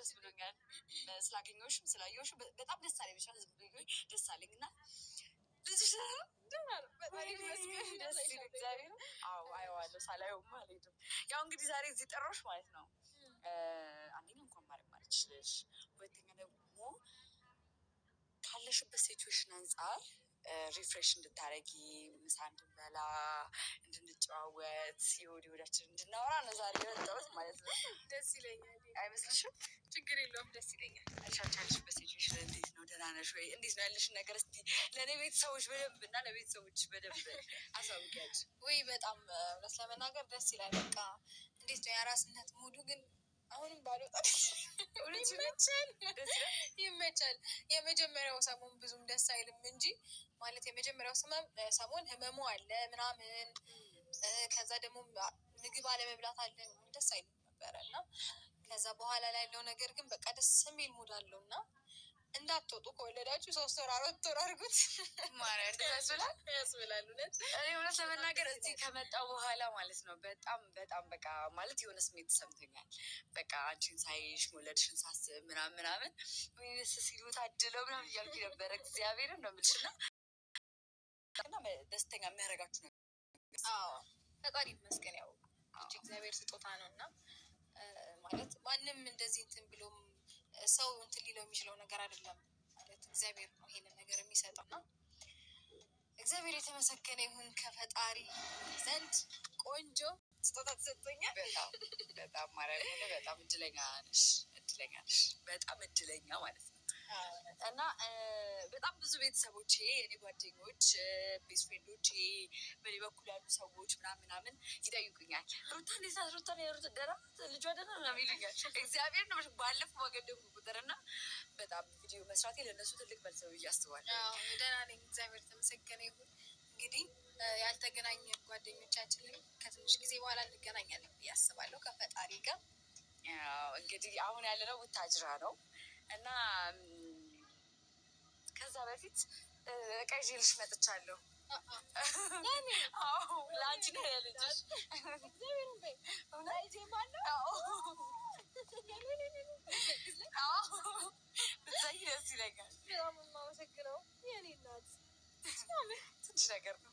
ደስ ብሎኛል ስላገኘሁሽም ስላየሁሽም በጣም ደስ አለኝ። ብቻ ህዝብ ብሎኝ ደስ አለኝ እና ልጅሽ እግዚአብሔር አየዋለሁ ሳላየውማ አልሄድም። ያው እንግዲህ ዛሬ እዚህ ጠራሁሽ ማለት ነው። አንደኛ እንኳን ማድረግ ማለት ይችላልሽ፣ ሁለተኛ ደግሞ ካለሽበት ሲቹዌሽን አንጻር ሪፍሬሽ እንድታረጊ ምሳ እንድንበላ እንድንጨዋወት የወዲ ወዳችን እንድናወራ ነው ዛሬ የመጣሁት ማለት ነው። ደስ ይለኛል። አይመስልሽም? ችግር የለውም፣ ደስ ይለኛል። ያልሻልሽበት ሲቹዌሽን እንዴት ነው? ደህና ነሽ ወይ? እንዴት ነው ያለሽን ነገር እስኪ ለእኔ ቤተሰቦች በደንብ እና ለቤተሰቦች በደንብ አሳውቂያቸው። ወይ በጣም እውነት ለመናገር ደስ ይላል። በቃ እንዴት ነው የአራስነት ሙዱ ግን አሁንም ባልወጣ ይመቻል። የመጀመሪያው ሰሞን ብዙም ደስ አይልም እንጂ ማለት የመጀመሪያው ሰሞን ህመሙ አለ ምናምን፣ ከዛ ደግሞ ምግብ አለመብላት አለ ደስ አይልም ነበረ እና ከዛ በኋላ ላይ ያለው ነገር ግን በቃ ደስ የሚል ሙድ አለው እና እንዳትወጡ ከወለዳችሁ 3 ወር 4 ወር አድርጉት። ማርያም ያስብላል። እውነት ለመናገር እዚህ ከመጣሁ በኋላ ማለት ነው በጣም በቃ ማለት የሆነ ስሜት ተሰምቶኛል። በቃ አንቺን ሳይሽ መውለድሽን ሳስብ ምናምን ወይስ ሲሉ ታድለው ምናምን እያልኩ ነበረ። እግዚአብሔርን ነው የምልሽ እና ደስተኛ የሚያደርጋችሁ ነገር ፈጣሪ ይመስገን። ያው እግዚአብሔር ስጦታ ነው እና ማለት ማንም እንደዚህ እንትን ብሎም ሰው እንትን ሊለው የሚችለው ነገር አይደለም። ማለት እግዚአብሔር ነው ይሄንን ነገር የሚሰጠው እና እግዚአብሔር የተመሰገነ ይሁን። ከፈጣሪ ዘንድ ቆንጆ ስጦታ ተሰጥቶኛል። በጣም ማርያም በጣም እድለኛ ነሽ፣ በጣም እድለኛ ማለት ነው። እና በጣም ብዙ ቤተሰቦቼ፣ እኔ ጓደኞች፣ ቤስት ፍሬንዶቼ፣ በኔ በኩል ያሉ ሰዎች ምናምን ይጠይቁኛል። ሩታ እንዴት ናት? ሩታ ደህና ልጇ ደህና ምናምን ይሉኛል። እግዚአብሔር ነው ባለፈው ማገደም ቁጥር እና በጣም ቪዲዮ መስራቴ ለእነሱ ትልቅ መልስ ነው ብዬ አስባለሁ። ደህና ነኝ፣ እግዚአብሔር የተመሰገነ ይሁን። እንግዲህ ያልተገናኘ ጓደኞቻችንን ከትንሽ ጊዜ በኋላ እንገናኛለን ብዬ አስባለሁ ከፈጣሪ ጋር። እንግዲህ አሁን ያለነው ቡታጅራ ነው እና ከዛ በፊት ዕቃ ይዤልሽ መጥቻለሁ። ለአንቺ ነው ያለችሽ። ብትሳይ ደስ ይለኛል። የማመሰግነው የኔ እናት ትንሽ ነገር ነው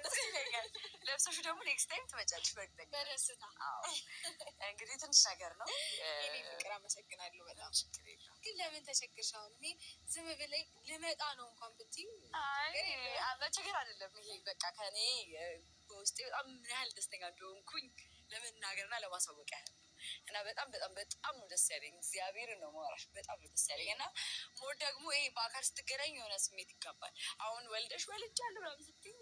ደስ ይለኛል። ለብሰሹ ደግሞ ኔክስት ታይም ትመጫለሽ በእርግጠኛ በደስታ። እንግዲህ ትንሽ ነገር ነው። የኔ ፍቅር አመሰግናለሁ በጣም። ግን ለምን ተቸግርሽ? አሁን እኔ ዝም ብለኝ ልመጣ ነው እንኳን ብትይ መቸገር አይደለም ይሄ በቃ ከእኔ በውስጤ በጣም ምን ያህል ደስተኛ እንደሆንኩኝ ለመናገርና ለማሳወቅ ያህል እና በጣም ነው ደስ ያለኝ። እግዚአብሔርን ነው የማወራሽ። በጣም ነው ደስ ያለኝ እና ሞር ደግሞ ይሄ በአካል ስትገናኝ የሆነ ስሜት ይጋባል። አሁን ወልጃለሁ ምናምን ስትይኝ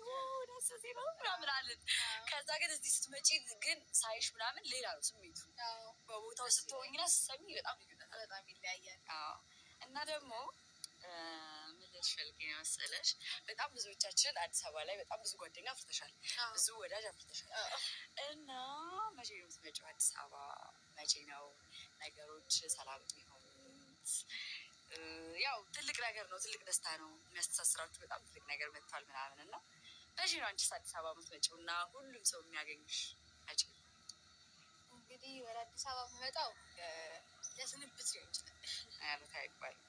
ደስ ሲል ምናምን አለን። ከዛ ግን እዚህ ስትመጪ ግን ሳይሽ ምናምን ሌላ ነው ስሜቱ። በቦታው ስትሆኝና ስትሰሚ በጣም ልዩነት በጣም ይለያያል። እና ደግሞ ምን ልልሽ ፈልጌ መሰለሽ፣ በጣም ብዙዎቻችን አዲስ አበባ ላይ በጣም ብዙ ጓደኛ አፍርተሻል፣ ብዙ ወዳጅ አፍርተሻል እና መቼ ነው የምትመጪው አዲስ አበባ? መቼ ነው ነገሮች ሰላም የሚሆኑት? ያው ትልቅ ነገር ነው፣ ትልቅ ደስታ ነው የሚያስተሳስራችሁ። በጣም ትልቅ ነገር መጥቷል ምናምን እና መቼ ነው አንቺስ አዲስ አበባ የምትመጪው እና ሁሉም ሰው የሚያገኝሽ መቼ ነው? እንግዲህ ወደ አዲስ አበባ የምመጣው ለስንብት ሊሆን ይችላል። ያሉት አይባልም።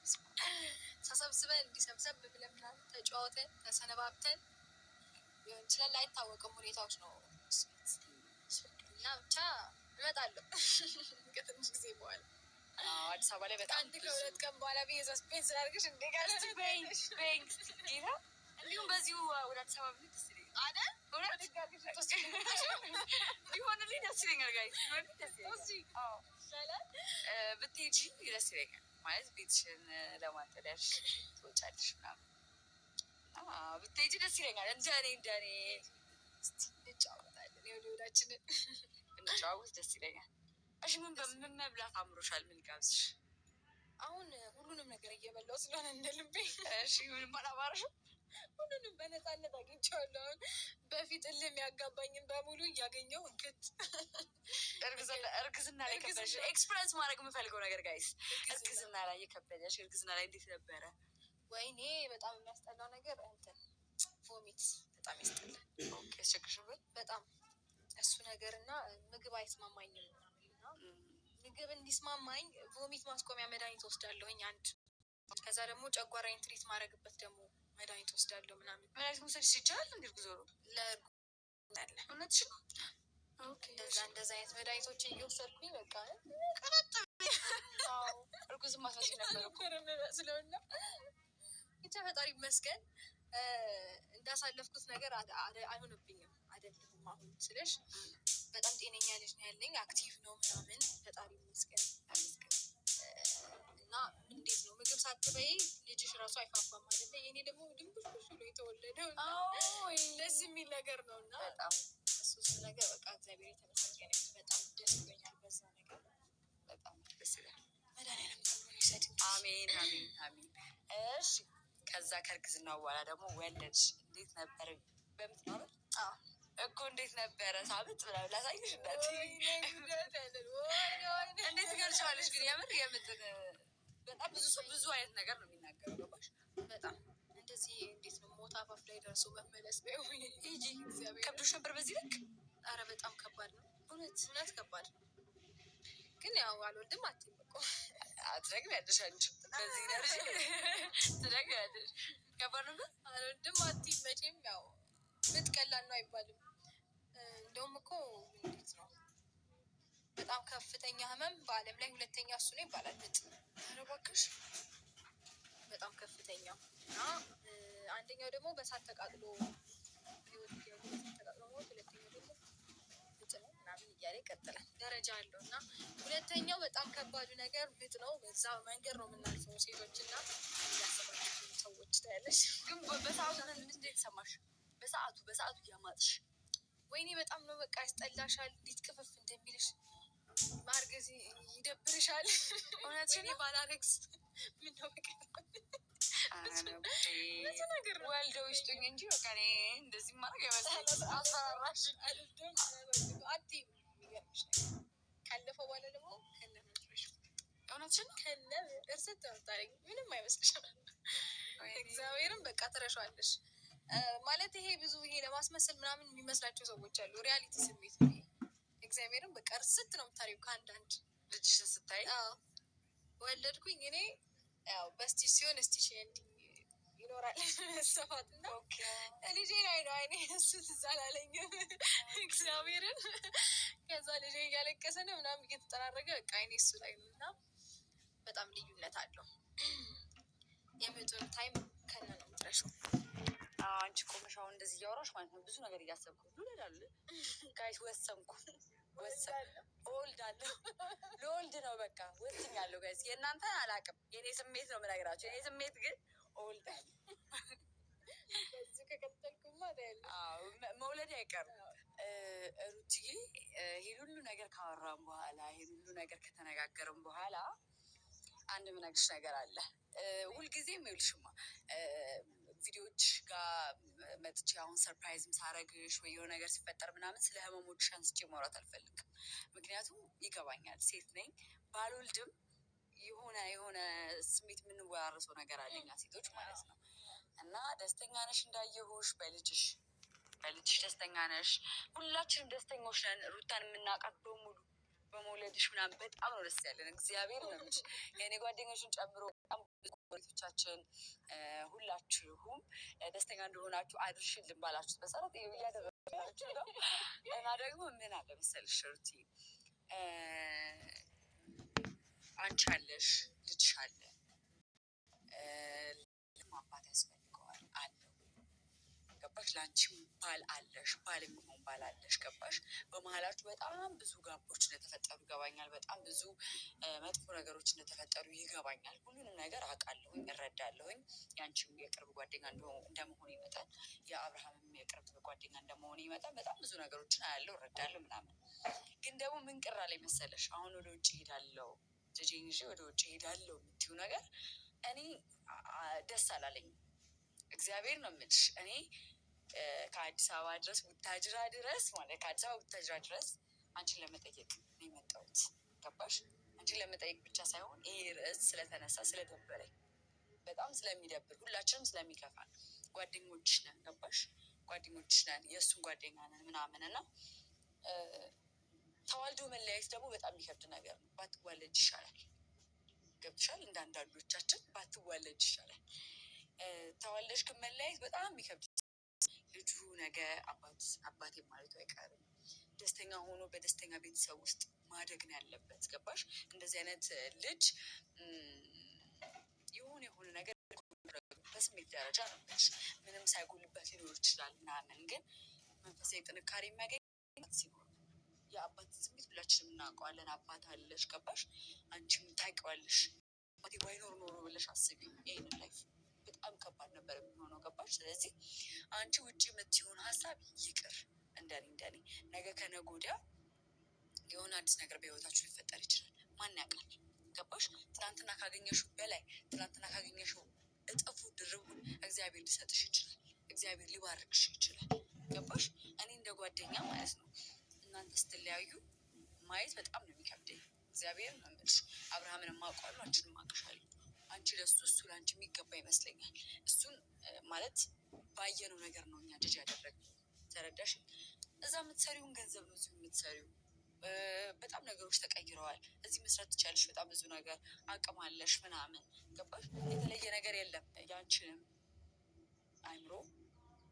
ተሰብስበን እንዲሰብሰብ ብለን ምናምን ተጫወተን ተሰነባብተን ሊሆን ይችላል። አይታወቅም፣ ሁኔታዎች ነው እና ብቻ እመጣለሁ ከትንሽ ጊዜ በኋላ አዲስ አበባ ላይ በጣም አንድ ከሁለት ቀን በኋላ ብዬ ሰስፔንስ ስላደርግሽ ጌታ እንዲሁም በዚሁ ወደ አዲስ አበባ ብንሄድ ደስ ይለኛል አይደል? ቢሆንልኝ ደስ ይለኛል። ጋይስ ብትሄጂ ደስ ይለኛል። ማለት ቤትሽን ለማጠለሽ ትወጫለሽ ምናምን ብትሄጂ ደስ ይለኛል። እንደኔ እንጫወታለን፣ የወዳችንን ብንጫወት ደስ ይለኛል። እሺ ምን መብላት አምሮሻል? ምን ጋብዝሽ? አሁን ሁሉንም ነገር እየበላሁ ስለሆነ እንደ ልቤ። እሺ ምንም አላማረሽም? ሁሉንም በነፃነት አግኝቼዋለሁ። አሁን በፊት እልህ የሚያጋባኝን በሙሉ እያገኘሁ እንክት እርግዝና ላይ ከበደሽ ኤክስፕረስ ማድረግ የምፈልገው ነገር ጋይስ፣ እርግዝና ላይ የከበደሽ እርግዝና ላይ እንዴት ነበረ? ወይኔ በጣም የሚያስጠላው ነገር እንትን ቮሚት በጣም ያስጠላል። ያስቸግርሽበት በጣም እሱ ነገር እና ምግብ አይስማማኝም። ምግብ እንዲስማማኝ ቮሚት ማስቆሚያ መድኃኒት ወስዳለሁኝ አንድ። ከዛ ደግሞ ጨጓራዬን ትሪት ማድረግበት ደግሞ መድኃኒት ወስዳለሁ ምናምን። መድኃኒት መውሰድ ይቻላል እንዴ? ጉዞ ነው ለእርጉዝ እውነትሽ ነው? እንደዛ አይነት መድኃኒቶችን እየወሰድኩኝ በቃ እርጉዝ ማስመስ ነበር ስለሆነ ብቻ ፈጣሪ ይመስገን እንዳሳለፍኩት ነገር አይሆንብኝም። አይደለም አሁን ስልሽ በጣም ጤነኛ ልጅ ነው ያለኝ፣ አክቲቭ ነው ምናምን ፈጣሪ ይመስገን። እና እንዴት ነው ምግብ ሳትበይ ልጅሽ ራሱ አይፋፋም አይደለ? የኔ ደግሞ ድንቡሽቡሽ ብሎ የተወለደው ደስ የሚል ነገር ነው። እና እሱ ነገር በቃ እግዚአብሔር የተመሰገነ በጣም ደስ ይለኛል። በዛ ነገር በጣም ደስ ይላል። መድኃኒዓለም ተብሎ ይሰጥ። አሜን አሜን አሜን። እሺ ከዛ ከእርግዝና በኋላ ደግሞ ወለድሽ። እንዴት ነበር? በምትኖር እኮ እንዴት ነበረ? ሳምንት ምናምን ላሳይሽ እንዳት እንዴት ትገልጫዋለሽ? ግን የምጥን በጣም ብዙ ሰው ብዙ አይነት ነገር ነው የሚናገረው። ገባሽ? በጣም እንደዚህ እንዴት ነው ሞት አፋፍ ላይ ደርሶ መመለስ ሂጂ ከብዶሽ ነበር በዚህ ልክ? አረ በጣም ከባድ ነው እውነት ከባድ ነው። ግን ያው አልወልድም አትይም እኮ ትነግሪያለሽ አንቺ በዚህ ደረጃ ትነግሪያለሽ። ከባድ ነበር አልወልድም አትይም መቼም። ያው ምጥ ቀላል ነው አይባልም። እንደውም እኮ እንዴት ነው በጣም ከፍተኛ ህመም በዓለም ላይ ሁለተኛ እሱ ነው ይባላል ምጥ። ኧረ እባክሽ በጣም ከፍተኛ እና አንደኛው ደግሞ በሳት ተቃጥሎ ሁለተኛው ደግሞ ምጥ ነው ምናምን እያለ ይቀጥላል። ደረጃ አለው እና ሁለተኛው በጣም ከባዱ ነገር ምጥ ነው። በዛ መንገድ ነው የምናልፈው ሴቶች እና እያሰባችሁ ሰዎች ታያለሽ። ግን በሰዓቱ እንዴት ሰማሽ? በሰዓቱ እያማጥሽ ወይኔ በጣም ነው በቃ ያስጠላሻል። እንዴት ክፍፍ እንደሚልሽ ማርገዝ ይደብርሻል። እውነትሽን ባላረግዝ ምን ነው በቃ ወልደው ይስጡኝ እንጂ በቃ እኔ እንደዚህ ማድረግ አይመስለኝም። አስፈራራሽ አትይም። የሚገርምሽ ነገር ካለፈው በኋላ ደግሞ ከነመድረሽ እውነትሽን ከነ እርሰት ተመጣጣኝ ምንም አይመስልሽም። እግዚአብሔርም በቃ ትረሻዋለሽ ማለት ይሄ ብዙ ይሄ ለማስመሰል ምናምን የሚመስላቸው ሰዎች አሉ። ሪያሊቲ ስሜት ነው። እግዚአብሔርም በቃ እርስት ነው የምታሪው ከአንዳንድ ልጅሽን ስታይ ወለድኩኝ እኔ ያው በስቲሽ ሲሆን እስቲሽ ይኖራል መሰፋት እና ልጄ ላይ ነው አይኔ እሱ ትዝ አላለኝም እግዚአብሔርን። ከዛ ልጄ እያለቀሰ ነው ምናምን እየተጠራረገ በቃ አይኔ እሱ ላይ ነው እና በጣም ልዩነት አለው። የምጡን ታይም ከነ ነው የምትረሺው። አንቺ ቆመሽ አሁን እንደዚህ እያወራሽ ማለት ነው ብዙ ነገር እያሰብኩ ልውለዳል ጋይስ ወሰንኩ እወልዳለሁ ልወልድ ነው በቃ ወስኛለሁ ጋይስ። የእናንተን አላውቅም የኔ ስሜት ነው የምነግራቸው። የኔ ስሜት ግን እወልዳለሁ። በዚህ ከቀጠልኩማ መውለድ አይቀርም። ሩትዬ ይሄን ሁሉ ነገር ካወራን በኋላ ይሄን ሁሉ ነገር ከተነጋገርን በኋላ አንድ ምነግርሽ ነገር አለ። ሁልጊዜም ይኸውልሽማ ቪዲዮዎች ጋር መጥቼ አሁን ሰርፕራይዝም ሳረግሽ ወይ የሆነ ነገር ሲፈጠር ምናምን ስለ ህመሞች አንስቼ ማውራት አልፈልግም። ምክንያቱም ይገባኛል፣ ሴት ነኝ። ባልወልድም የሆነ ስሜት የምንወራረሰው ነገር አለኛ ሴቶች ማለት ነው። እና ደስተኛ ነሽ እንዳየሁሽ በልጅሽ ደስተኛ ነሽ። ሁላችንም ደስተኞች ነን። ሩታን የምናውቃት በሙሉ በመውለድሽ ምናምን በጣም ነው ደስ ያለን። እግዚአብሔር ነው እንጂ የእኔ ጓደኞችን ጨምሮ በጣም ጎረቤቶቻችን ሁላችሁም ደስተኛ እንደሆናችሁ አድርሽልን ባላችሁት መሰረት እያደረጋችሁ ነው። እና ደግሞ ምን አለ መሰልሽ ሩቲ አንቺ አለሽ፣ ልጅሽ አለ፣ አባት ያስፈልገዋል አለው። ገባሽ? ለአንቺም ባል አለሽ፣ ባል የሚሆን ባል አለሽ። ገባሽ? በመሀላችሁ በጣም ብዙ ጋቦች እንደተፈጠሩ ይገባኛል። በጣም ብዙ መጥፎ ነገሮች እንደተፈጠሩ ይገባኛል። ሁሉንም ነገር አውቃለሁኝ፣ እረዳለሁኝ። የአንቺም የቅርብ ጓደኛ እንደመሆኑ ይመጣል፣ የአብርሃምም የቅርብ ጓደኛ እንደመሆኑ ይመጣል። በጣም ብዙ ነገሮችን አያለው፣ እረዳለሁ ምናምን። ግን ደግሞ ምን ቅር አለኝ መሰለሽ? አሁን ወደ ውጭ ሄዳለሁ፣ ልጄን ይዤ ወደ ውጭ ሄዳለሁ የምትይው ነገር እኔ ደስ አላለኝም። እግዚአብሔር ነው የምልሽ። እኔ ከአዲስ አበባ ድረስ ቡታጅራ ድረስ ማለት ከአዲስ አበባ ቡታጅራ ድረስ አንቺን ለመጠየቅ ነው የመጣሁት። ገባሽ? አንቺን ለመጠየቅ ብቻ ሳይሆን ይሄ ርዕስ ስለተነሳ ስለደበረኝ፣ በጣም ስለሚደብር፣ ሁላችንም ስለሚከፋን ጓደኞች ነን። ገባሽ? ጓደኞች ነን፣ የእሱን ጓደኛ ነን ምናምን እና ተዋልዶ መለያየት ደግሞ በጣም የሚከብድ ነገር ነው። ባትዋለዱ ባትወለጅ ይሻላል። ገብቶሻል? እንደ አንዳንዶቻችን ባትወለጅ ይሻላል። ተወልደሽ ግን መለያየት በጣም የሚከብድ ልጁ ነገ አባቴ ማለቱ አይቀርም። ደስተኛ ሆኖ በደስተኛ ቤተሰብ ውስጥ ማደግ ነው ያለበት። ገባሽ? እንደዚህ አይነት ልጅ የሆነ ነገር በስሜት ደረጃ ነው ምንም ሳይጎልበት ሊኖር ይችላል ምናምን፣ ግን መንፈሳዊ ጥንካሬ የሚያገኝ ሲሆን የአባት ስሜት ሁላችንም እናውቀዋለን። አባት አለሽ፣ ገባሽ? አንቺም ታውቂዋለሽ። አባቴ ባይኖር ኖሮ ብለሽ አስቢ። ይህንን ላይፍ በጣም ከባድ ነበር የሚሆነው። ገባሽ? ስለዚህ አንቺ ውጭ የምትሆን ሀሳብ ይቅር። እንደኔ ነገ ከነገ ወዲያ የሆነ አዲስ ነገር በህይወታችሁ ሊፈጠር ይችላል። ማን ያውቃል? ገባሽ? ትናንትና ካገኘሽው በላይ ትናንትና ካገኘሽው እጥፉ ድርቡን እግዚአብሔር ሊሰጥሽ ይችላል። እግዚአብሔር ሊባርክሽ ይችላል። ገባሽ? እኔ እንደ ጓደኛ ማለት ነው እናንተ ስትለያዩ ማየት በጣም ነው የሚከብደኝ። እግዚአብሔር ነው የምልሽ። አብርሃምን የማውቀዋለሁ፣ አንቺንም አውቅሻለሁ። አንቺ ለሱ እሱ ለአንቺ የሚገባ ይመስለኛል። እሱን ማለት ባየነው ነገር ነው እኛ ልጅ ያደረግነው። ተረዳሽ? እዛ የምትሰሪውን ገንዘብ ነው እዚሁ የምትሰሪው። በጣም ነገሮች ተቀይረዋል። እዚህ መስራት ትችያለሽ። በጣም ብዙ ነገር አቅም አለሽ ምናምን። ገባሽ? የተለየ ነገር የለም። ያንቺንም አይምሮ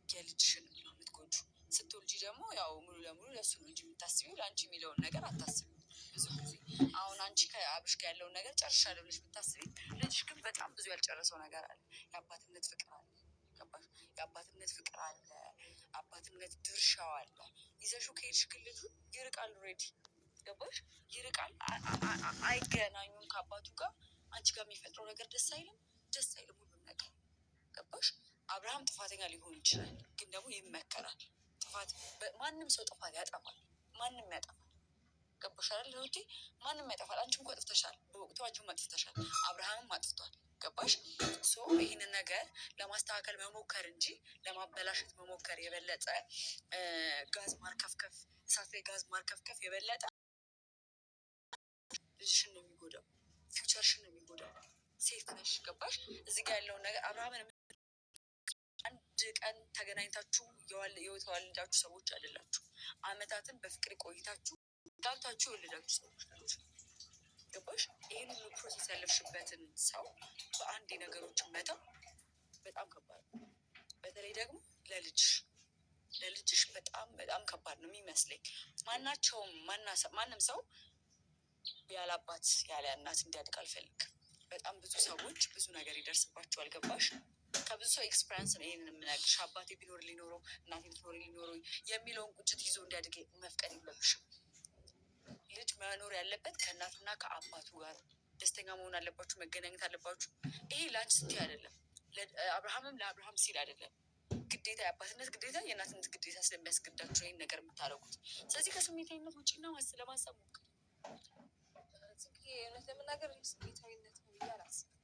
የልጅሽንም ነው የምትጎጂው። ስትወልጂ ደግሞ ያው ሙሉ ለሙሉ ለሱ ነው እንጂ የምታስቢው ለአንቺ የሚለውን ነገር አታስቢው። ብዙ ጊዜ አሁን አንቺ ከአብሽ ጋር ያለውን ነገር ጨርሻለሁ ብለሽ ብታስቢ፣ ልጅሽ ግን በጣም ብዙ ያልጨረሰው ነገር አለ። የአባትነት ፍቅር አለ። ገባሽ? የአባትነት ፍቅር አለ። አባትነት ድርሻው አለ። ይዘሽው ከሄድሽ ግን ልጁ ይርቃል። ኦልሬዲ ገባሽ? ይርቃል። አይገናኙም ከአባቱ ጋር። አንቺ ጋር የሚፈጥረው ነገር ደስ አይልም። ሁሉም ነገር ገባሽ? አብርሃም ጥፋተኛ ሊሆን ይችላል፣ ግን ደግሞ ይመከራል። ማንም ሰው ጥፋት ያጠፋል። ማንም ያጠፋል። ገባሽ አይደል? ለውዴ ማንም ያጠፋል። አንቺም እኮ አጥፍተሻል፣ በወቅቱ አንቺም አጥፍተሻል፣ አብርሃምም አጥፍቷል። ገባሽ? ይህንን ነገር ለማስተካከል መሞከር እንጂ ለማበላሸት መሞከር የበለጠ ጋዝ ማርከፍከፍ፣ እሳት ላይ ጋዝ ማርከፍከፍ የበለጠ ልጅሽን ነው የሚጎዳው፣ ፊውቸርሽን ነው የሚጎዳው። ሴት ነሽ። ገባሽ? እዚህ ጋር ያለውን ነገር አብርሃምን አንድ ቀን ተገናኝታችሁ የተዋለዳችሁ ሰዎች አይደላችሁ። አመታትን በፍቅር ቆይታችሁ ጋብታችሁ የወለዳችሁ ሰዎች ናቸው። ገባሽ? ይህን ሁሉ ፕሮሴስ ያለፍሽበትን ሰው በአንድ ነገሮችን መተው በጣም ከባድ ነው። በተለይ ደግሞ ለልጅሽ በጣም ከባድ ነው የሚመስለኝ። ማንም ሰው ያለ አባት ያለ እናት እንዲያድግ አልፈልግም። በጣም ብዙ ሰዎች ብዙ ነገር ይደርስባቸዋል። ገባሽ? ከብዙ ሰው ኤክስፐሪንስ ነው ይህንን የምነግርሽ። አባቴ ቢኖር ሊኖረው እናቴ ብትኖር ሊኖረው የሚለውን ቁጭት ይዞ እንዲያድግ መፍቀድ የለብሽም። ልጅ መኖር ያለበት ከእናቱና ከአባቱ ጋር ደስተኛ መሆን አለባችሁ። መገናኘት አለባችሁ። ይሄ ለአንቺ ስትይ አይደለም፣ አብርሃምም ለአብርሃም ሲል አይደለም። ግዴታ የአባትነት ግዴታ የእናትነት ግዴታ ስለሚያስገዳችሁ ይህን ነገር የምታደርጉት። ስለዚህ ከስሜታዊነት ውጭና ለማሰብ ሞክሪ። እውነት ለመናገር ስሜታዊነት ነው ብዬ አላስብም።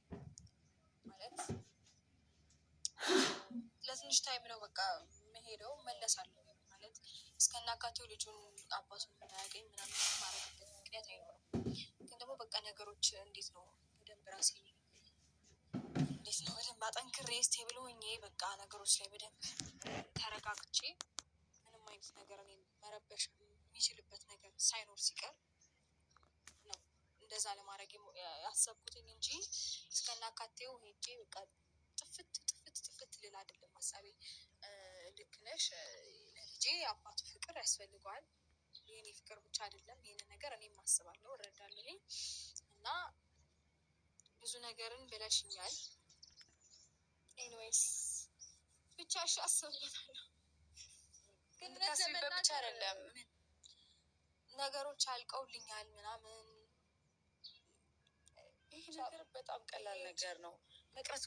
ማለት ለትንሽ ታይም ነው በቃ መሄደው መለሳለሁ። ማለት እስከናካቴው ልጁን አባቱን እንዳያገኝ ምናምን ማድረግበት ምክንያት አይኖርም። ግን ደግሞ በቃ ነገሮች እንዴት ነው በደንብ አጠንክሬ ስቴብል ሆኜ በቃ ነገሮች ላይ በደንብ ተረጋግቼ ምንም አይነት ነገር እኔን መረበሽ የሚችልበት ነገር ሳይኖር ሲቀር ነው እንደዛ ለማድረግ ያሰብኩትኝ እንጂ እስከናካቴው ሄጄ በቃ ጥፍት ልል አይደለም ሀሳቤ። ልክ ነሽ። ለልጄ አባቱ ፍቅር ያስፈልገዋል። የኔ ፍቅር ብቻ አይደለም። ይህንን ነገር እኔም አስባለሁ፣ እረዳለሁ። እና ብዙ ነገርን ብለሽኛል። ኤኒዌይስ ብቻ እሺ አስብበታለሁ። ግን ታስቢበት ብቻ አይደለም ነገሮች አልቀውልኛል ምናምን። ይህ ነገር በጣም ቀላል ነገር ነው። መቅረት